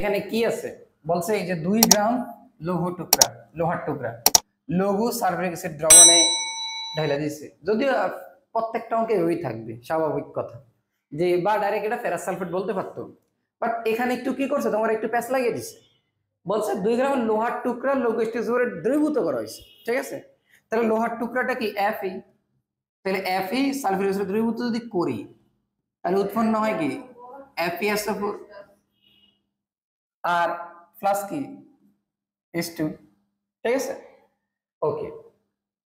এখানে কি আছে বলছে এই যে 2 গ্রাম লোহার টুকরা লঘু সালফিউরিক অ্যাসিড দ্রবণে ঢেলে দিয়েছে। যদিও প্রত্যেকটা অঙ্কে ওই থাকবে, স্বাভাবিক কথা, যে বা ডাইরেক্ট এটা ফেরাস সালফেট বলতে পারতো, বাট এখানে একটু কি করছে, তোমার একটু প্যাচ লাগিয়ে দিছে। বলছে 2 গ্রাম লোহার টুকরা লঘু স্টিজরে দ্রবীভূত করা হয়েছে, ঠিক আছে। তাহলে লোহার টুকরাটা কি Fe, তাহলে Fe সালফিউরিক অ্যাসিড দ্রবীভূত যদি করি তাহলে উৎপন্ন হয় কি FeSO4 আর প্লাস কি H2, ঠিক আছে। ওকে,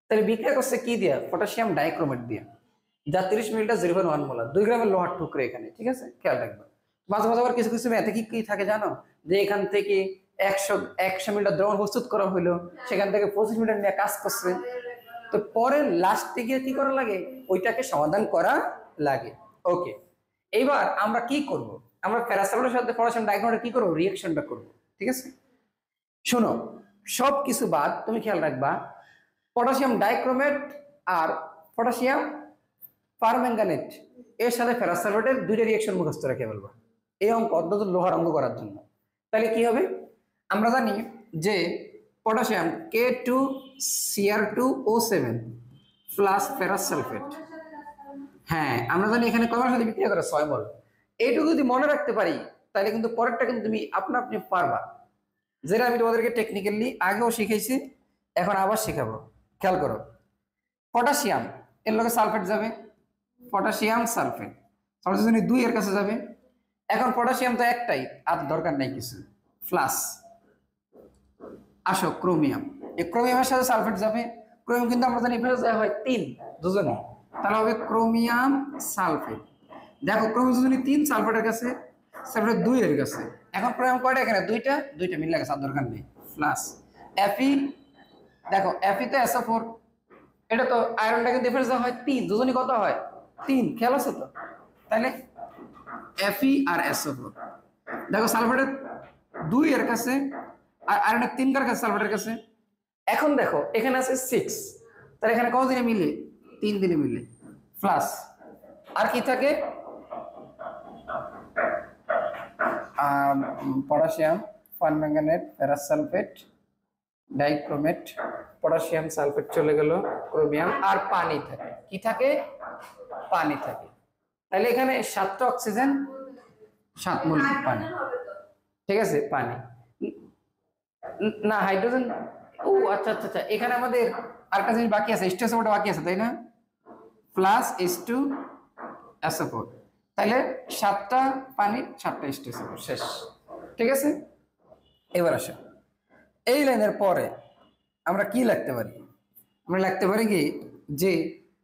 তাহলে বিক্রিয়া করছে কি দিয়া, পটাশিয়াম ডাইক্রোমেট দিয়া, যা 30 মিলিটা 0.1 মোলার, 2 গ্রামের লোহার টুকরা এখানে, ঠিক আছে। খেয়াল রাখবা মাঝে মাঝে আবার কিছু কিছু ম্যাথে কি থাকে জানো, যে এখান থেকে 100 মিলিটার দ্রবণ প্রস্তুত করা হইলো, সেখান থেকে 25 মিলিটার নিয়ে কাজ করছে, তো পরে লাস্টে গিয়ে কি করা লাগে, ওইটাকে সমাধান করা লাগে। ওকে, এইবার আমরা কি করব, আমরা প্যারাসিটামলের সাথে পটাশিয়াম ডাইক্রোমেট কি করব, রিঅ্যাকশনটা করব, ঠিক আছে। শোনো, সব কিছু বাদ তুমি খেয়াল রাখবা, পটাশিয়াম ডাইক্রোমেট আর পটাশিয়াম পারম্যাঙ্গানেট এর সাথে ফেরাস সালফেটের দুইটা রিঅ্যাকশন মুখস্থ রেখে ফেলবা এই অঙ্ক অন্তত লোহার অঙ্ক করার জন্য। তাহলে কি হবে, আমরা জানি যে potassium K2Cr2O7 plus ferrous sulphate, হ্যাঁ আমরা জানি এখানে কয়বার সাথে বিক্রিয়া করে 6 মোল। এইটুকু যদি মনে রাখতে পারি তাহলে কিন্তু পরেরটা কিন্তু তুমি আপনা আপনি পারবা, যেটা আমি তোমাদেরকে টেকনিক্যালি আগেও শিখাইছি, এখন আবার শেখাবো। খেয়াল করো, পটাশিয়াম এর লগে সালফেট যাবে, পটাশিয়াম সালফেট সরাসরি 2 এর কাছে যাবে। এখন পটাশিয়াম তো একটাই, আর দরকার নাই কিছু, প্লাস আসো ক্রোমিয়াম, এই ক্রোমিয়ামের সাথে সালফেট যাবে, ক্রোমিয়াম কিন্তু আমরা জানি ফেরত দেওয়া হয় 3 দুজনে, তাহলে হবে ক্রোমিয়াম সালফেট। দেখো ক্রোমিয়াম দুজনে 3, সালফেটের কাছে সালফেট 2 এর কাছে, এখন ক্রোমিয়াম কয়টা এখানে, দুইটা মিলে গেছে, আর দরকার নেই, প্লাস Fe, দেখো Fe তো SO4, এটা তো আয়রনটা কিন্তু ডিফারেন্স হয় 3, দুজনই কত হয় 3, খেয়াল আছে তো। তাহলে Fe আর SO4, দেখো সালফেটের 2 এর কাছে আর আয়রনের 3 কার কাছে, সালফেটের কাছে। এখন দেখো এখানে আছে 6, তাহলে এখানে কত দিনে মিলে, 3 দিনে মিলে, প্লাস আর কি থাকে, potassium permanganate ferrous sulphate dichromate, potassium sulphate চলে গেল, ক্রোমিয়াম, আর পানি থাকে, কি থাকে, পানি থাকে। তাহলে এখানে 7টা অক্সিজেন, 7 মোল পানি, ঠিক আছে। পানি না হাইড্রোজেন, ও আচ্ছা আচ্ছা আচ্ছা, এখানে আমাদের আরেকটা জিনিস বাকি আছে, H2SO4 বাকি আছে, তাই না, প্লাস H2SO4, তাহলে 7টা পানি 7টা H2SO4 শেষ, ঠিক আছে। এবার আসো এই লাইনের পরে আমরা কি লিখতে পারি, আমরা লিখতে পারি কি যে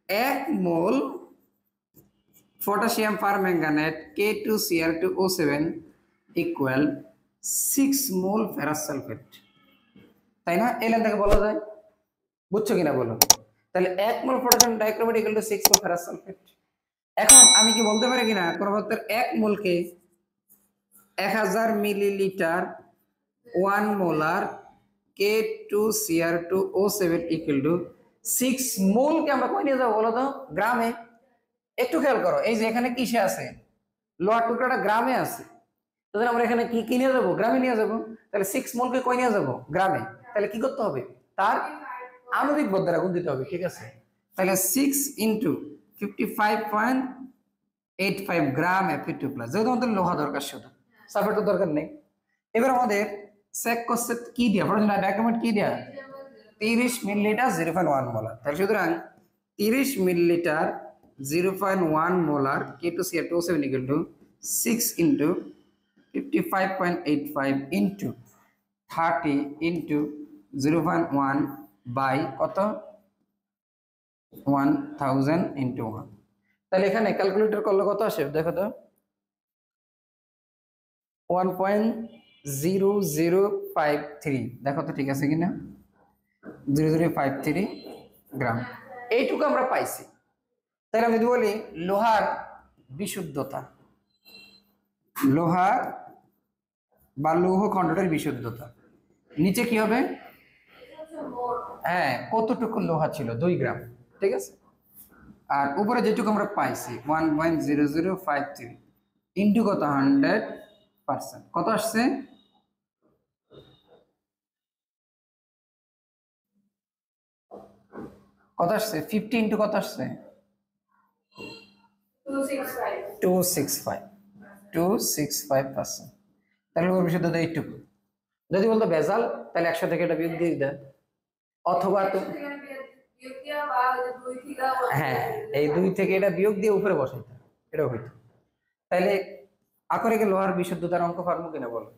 1 মোল পটাশিয়াম পারম্যাঙ্গানেট K2Cr2O7 ইকুয়াল 6 মোল ফেরাস সালফেট, তাই না, এই লাইন থেকে বলা যায়, বুঝছো কিনা বলো। তাহলে 1 মোল potassium dichromate equal to 6 mole ferrous sulphate. এখন আমি কি বলতে পারি কিনা কোন পদার্থের 1 মোলকে 1000 millilitre 1 molar K2Cr2O7 equal to 6 মোল কে আমরা কই নিয়ে যাব বলো তো, গ্রামে। একটু খেয়াল করো, এই যে এখানে কিসে আছে, লোহার টুকরাটা গ্রামে আছে, তাহলে আমরা এখানে কি নিয়ে যাব, গ্রামে নিয়ে যাব। তাহলে 6 মোল কে কই নিয়ে যাব, গ্রামে। তাহলে কি করতে হবে, তার আণবিক ভর দ্বারা গুণ দিতে হবে, ঠিক আছে। তাহলে 6 ইনটু 55.85 গ্রাম Fe2 প্লাস, যেহেতু আমাদের লোহা দরকার, শুধু সালফেট তো দরকার নেই। এবার আমাদের চেক করছে কি দিয়া, পটাশিয়াম ডাইক্রোমেট কি দিয়া, 30 মিলিলিটার 0.1 মোলার। তাহলে সুতরাং 30 millilitre 0.1 molar K2Cr2O7 equal to 6 into 55.85 into 30 into 0.1 by কত, 1000 ইনটু 1। তাহলে এখানে ক্যালকুলেটর করলে কত আসে দেখো তো, 1.0053, দেখো তো ঠিক আছে কিনা, 0053 গ্রাম, এইটুকু আমরা পাইছি। তাহলে আমি যদি বলি লোহার বিশুদ্ধতা, লোহার বা লৌহ খণ্ডটার বিশুদ্ধতা, নিচে কি হবে, হ্যাঁ কতটুকু লোহা ছিল 2 গ্রাম, ঠিক আছে। আর উপরে যেটুকু আমরা পাইছি 1.0053 ইন্টু কত 100%, কত আসছে কত আসছে 50 ইন্টু কত আসছে 265 265%। তাহলে ওর বিশুদ্ধতা এইটুকু। যদি বলতো ভেজাল তাহলে 100 থেকে এটা বিয়োগ দিয়ে দেয়, অথবা হ্যাঁ এই 2 থেকে এটা বিয়োগ দিয়ে উপরে বসাইতে, এটা হইতো। তাহলে আকরিকে লোহার বিশুদ্ধতার অঙ্ক পারবো কিনা বলো?